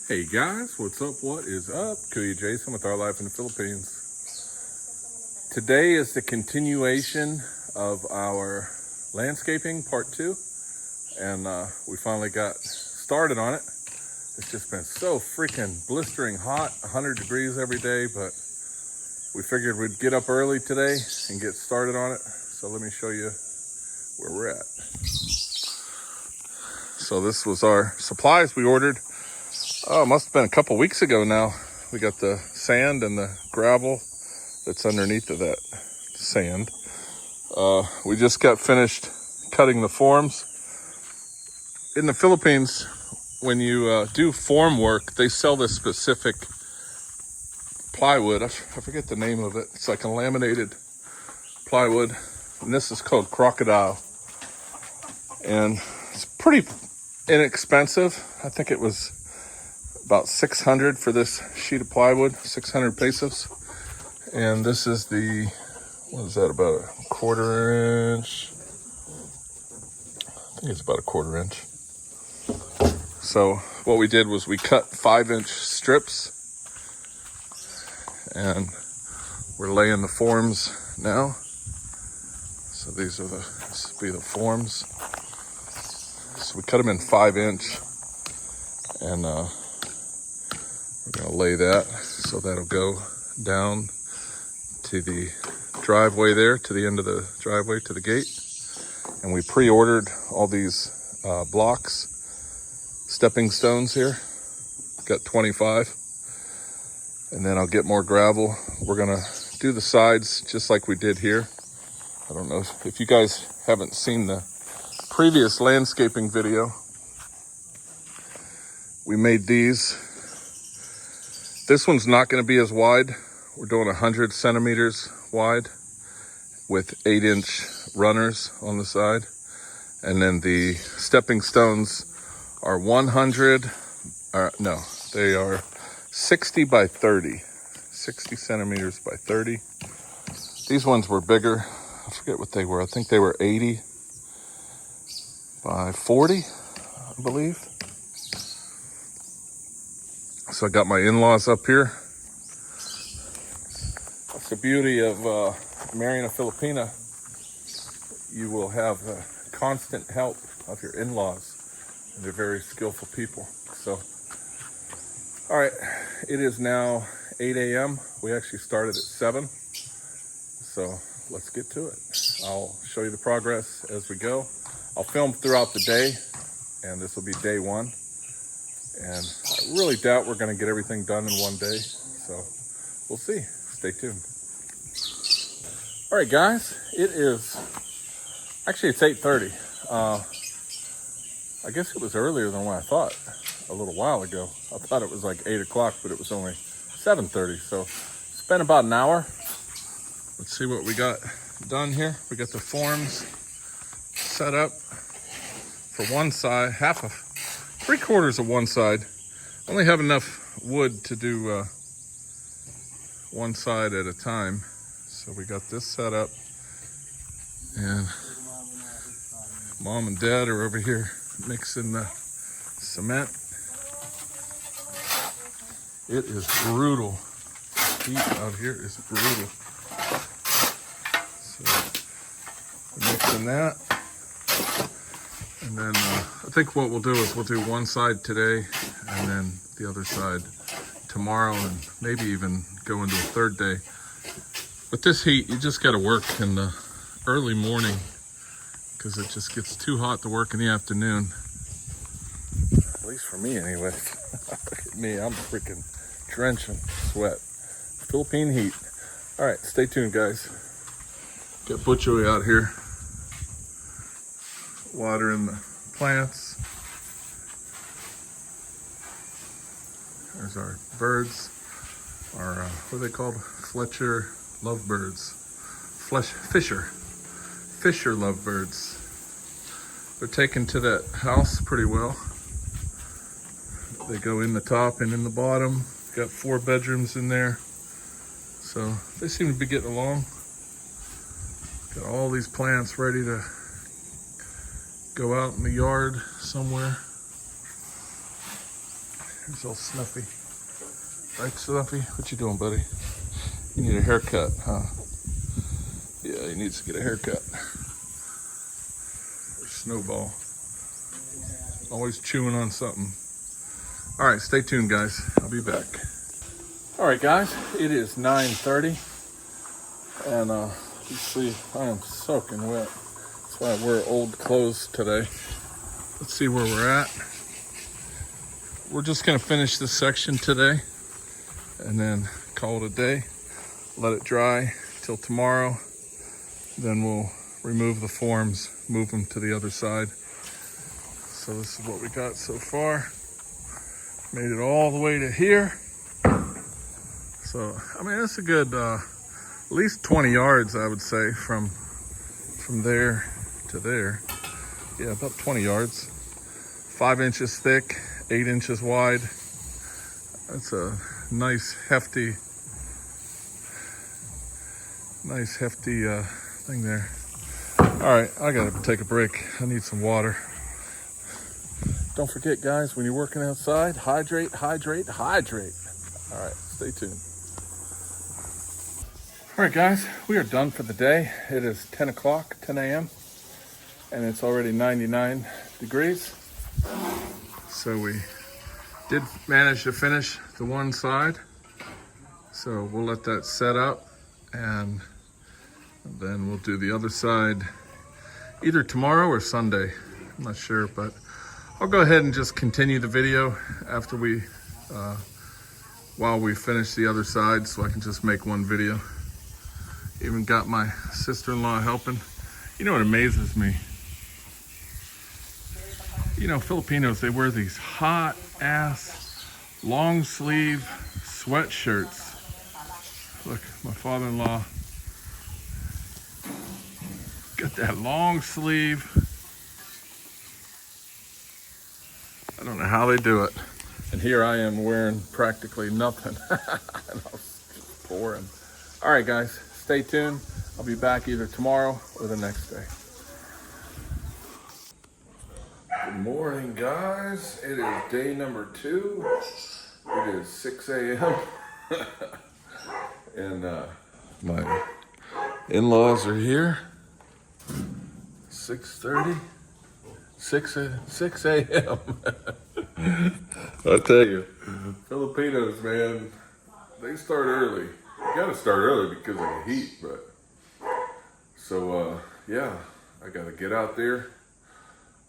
Hey guys, what's up? What is up? Kuya Jason with Our Life in the Philippines. Today is the continuation of our landscaping part 2, and we finally got started on it. It's just been so freaking blistering hot, 100 degrees every day, but we figured we'd get up early today and get started on it. So let me show you where we're at. So this was our supplies we ordered. Oh, it must have been a couple weeks ago now. We got the sand and the gravel that's underneath of that sand. We just got finished cutting the forms. In the Philippines, when you do form work, they sell this specific plywood. I forget the name of it. It's like a laminated plywood. And this is called Crocodile. And it's pretty inexpensive. I think it was about 600 for this sheet of plywood, 600 pesos. And this is the, what is that, about a quarter inch? I think it's about a quarter inch. So what we did was we cut 5-inch strips, and we're laying the forms now. So these are this will be the forms. So we cut them in 5-inch, and we're gonna lay that, so that'll go down to the driveway there, to the end of the driveway, to the gate. And we pre-ordered all these blocks, stepping stones here. Got 25. And then I'll get more gravel. We're gonna do the sides just like we did here. I don't know if you guys haven't seen the previous landscaping video. We made these. This one's not going to be as wide. We're doing 100 centimeters wide with 8-inch runners on the side. And then the stepping stones are 100, no, they are 60 by 30. 60 centimeters by 30. These ones were bigger. I forget what they were. I think they were 80 by 40, I believe. So I got my in-laws up here. That's the beauty of marrying a Filipina. You will have constant help of your in-laws. And they're very skillful people. So, all right, it is now 8 a.m. We actually started at 7. So let's get to it. I'll show you the progress as we go. I'll film throughout the day, and this will be day 1. And I really doubt we're going to get everything done in one day. So we'll see. Stay tuned. All right, guys. It is, actually it's 8:30. I guess it was earlier than what I thought a little while ago. I thought it was like 8 o'clock, but it was only 7:30. So it's been about an hour. Let's see what we got done here. We got the forms set up for one side, 3/4 of one side. Only have enough wood to do one side at a time. So we got this set up, and Mom and Dad are over here mixing the cement. It is brutal. The heat out here is brutal. So we're mixing that. And then I think what we'll do is we'll do one side today and then the other side tomorrow, and maybe even go into a third day. With this heat, you just got to work in the early morning because it just gets too hot to work in the afternoon. At least for me anyway. Look at me, I'm freaking drenching sweat. Philippine heat. All right, stay tuned, guys. Got Butchoy out here watering the plants. There's our birds, our what are they called? Fletcher lovebirds, Fisher lovebirds. They're taken to that house pretty well. They go in the top and in the bottom. Got 4 bedrooms in there, so they seem to be getting along. Got all these plants ready to go out in the yard somewhere. Here's old Snuffy. Right, Snuffy? What you doing, buddy? You need a haircut, huh? Yeah, he needs to get a haircut. Or Snowball. Always chewing on something. All right, stay tuned, guys. I'll be back. All right, guys, it is 9:30. And you see, I am soaking wet. That's why I wear old clothes today. Let's see where we're at. We're just gonna finish this section today and then call it a day. Let it dry till tomorrow. Then we'll remove the forms, move them to the other side. So this is what we got so far. Made it all the way to here. So, I mean, it's a good, at least 20 yards, I would say, from there to there. Yeah, about 20 yards. 5 inches thick, 8 inches wide. That's a nice hefty thing there. All right, I gotta take a break. I need some water. Don't forget, guys, when you're working outside, hydrate, hydrate, hydrate. All right, stay tuned. All right, guys, we are done for the day. It is 10 o'clock, 10 a.m., and it's already 99 degrees. So we did manage to finish the one side. So we'll let that set up, and then we'll do the other side either tomorrow or Sunday. I'm not sure, but I'll go ahead and just continue the video after while we finish the other side, so I can just make one video. Even got my sister-in-law helping. You know what amazes me? You know, Filipinos, they wear these hot ass long sleeve sweatshirts. Look, my father-in-law got that long sleeve. I don't know how they do it. And here I am wearing practically nothing. And I was just boring. All right, guys, stay tuned. I'll be back either tomorrow or the next day. Good morning, guys. It is day number 2. It is 6 a.m. And my in-laws are here. 6:30. 6 a.m. I tell you, Filipinos, man, they start early. You gotta start early because of the heat, but so yeah, I gotta get out there.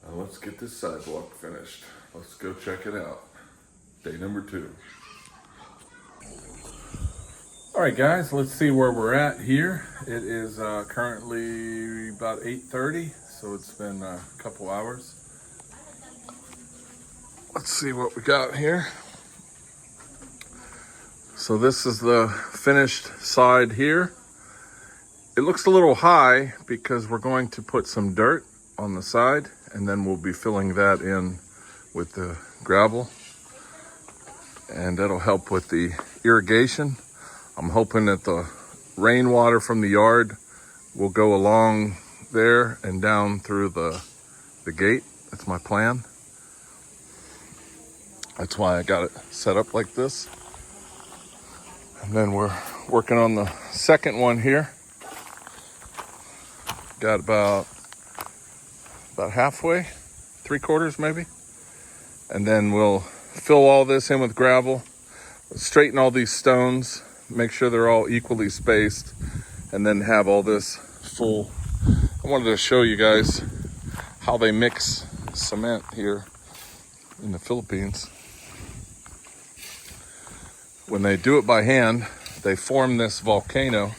Let's get this sidewalk finished. Let's go check it out. Day number 2. All right, guys, let's see where we're at here. It is currently about 8:30, so it's been a couple hours. Let's see what we got here. So this is the finished side here. It looks a little high because we're going to put some dirt on the side, and then we'll be filling that in with the gravel, and that'll help with the irrigation. I'm hoping that the rainwater from the yard will go along there and down through the gate. That's my plan. That's why I got it set up like this. And then we're working on the second one here. Got about halfway, 3/4 maybe. And then we'll fill all this in with gravel, straighten all these stones, make sure they're all equally spaced, and then have all this full. I wanted to show you guys how they mix cement here in the Philippines. When they do it by hand, they form this volcano.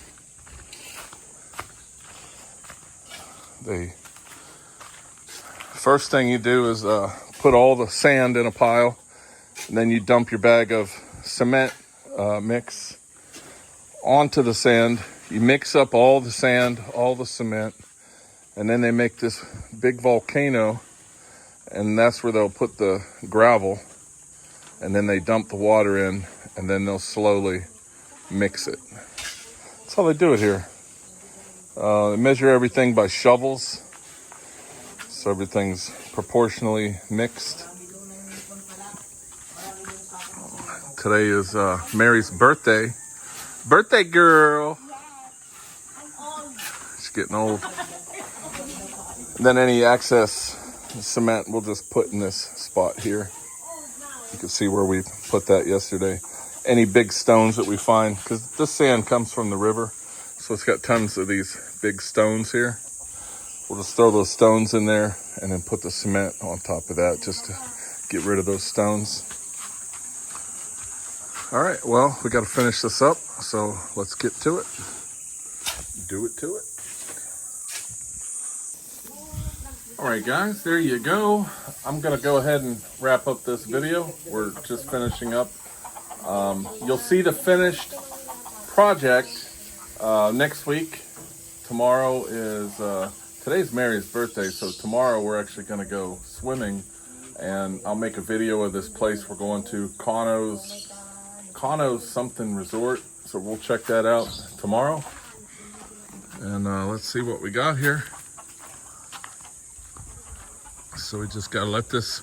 First thing you do is put all the sand in a pile, and then you dump your bag of cement mix onto the sand. You mix up all the sand, all the cement, and then they make this big volcano, and that's where they'll put the gravel, and then they dump the water in, and then they'll slowly mix it. That's how they do it here. They measure everything by shovels, so everything's proportionally mixed. Today is Mary's birthday. Birthday girl. She's getting old. And then any excess cement we'll just put in this spot here. You can see where we put that yesterday. Any big stones that we find, because this sand comes from the river, so it's got tons of these big stones here. We'll just throw those stones in there and then put the cement on top of that just to get rid of those stones. All right, well, we got to finish this up, so let's get to it. Do it to it. All right, guys, there you go. I'm gonna go ahead and wrap up this video. We're just finishing up. You'll see the finished project next week. Tomorrow is, today's Mary's birthday, so tomorrow we're actually gonna go swimming, and I'll make a video of this place we're going to, Kano's something resort, so we'll check that out tomorrow. And let's see what we got here. So we just gotta let this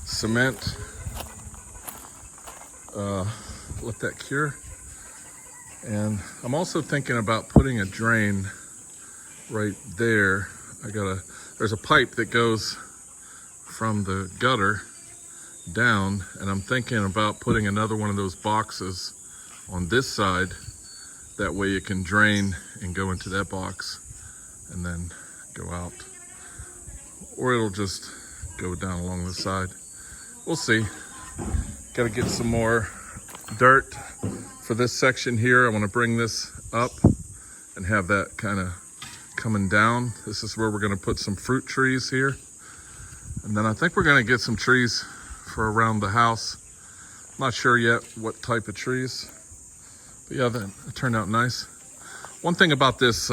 cement, let that cure. And I'm also thinking about putting a drain right there. There's a pipe that goes from the gutter down, and I'm thinking about putting another one of those boxes on this side. That way it can drain and go into that box and then go out. Or it'll just go down along the side. We'll see. Got to get some more dirt for this section here. I want to bring this up and have that kind of coming down. This is where we're going to put some fruit trees here. And then I think we're going to get some trees for around the house. I'm not sure yet what type of trees. But yeah, that turned out nice. One thing about this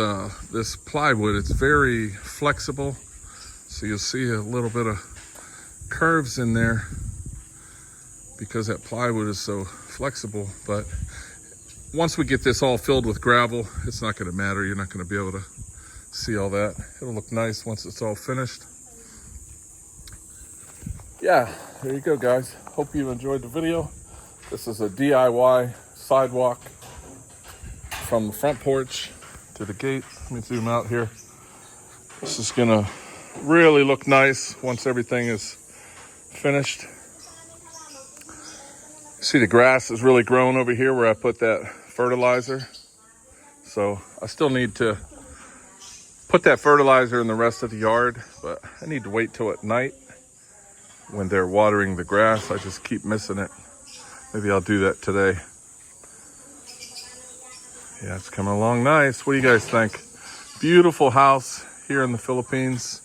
this plywood, it's very flexible. So you'll see a little bit of curves in there because that plywood is so flexible. But once we get this all filled with gravel, it's not going to matter. You're not going to be able to see all that. It'll look nice once it's all finished. Yeah, there you go, guys. Hope you enjoyed the video. This is a DIY sidewalk from the front porch to the gate. Let me zoom out here. This is gonna really look nice once everything is finished. See, the grass is really growing over here where I put that fertilizer. So I still need to put that fertilizer in the rest of the yard, but I need to wait till at night when they're watering the grass. I just keep missing it. Maybe I'll do that today. Yeah, it's coming along nice. What do you guys think? Beautiful house here in the Philippines.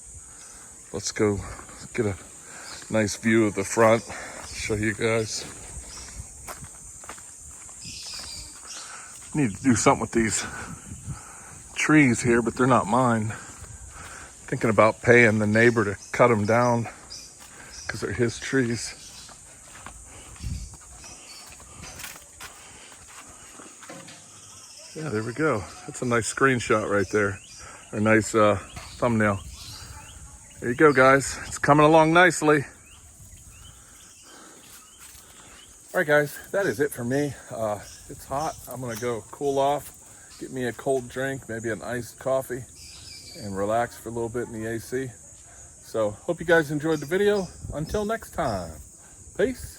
Let's go get a nice view of the front. Show you guys. Need to do something with these trees here, but they're not mine. Thinking about paying the neighbor to cut them down because they're his trees. Yeah, there we go. That's a nice screenshot right there. Or nice thumbnail. There you go, guys. It's coming along nicely. All right, guys, that is it for me. It's hot. I'm gonna go cool off, get me a cold drink, maybe an iced coffee, and relax for a little bit in the AC. So hope you guys enjoyed the video. Until next time, peace.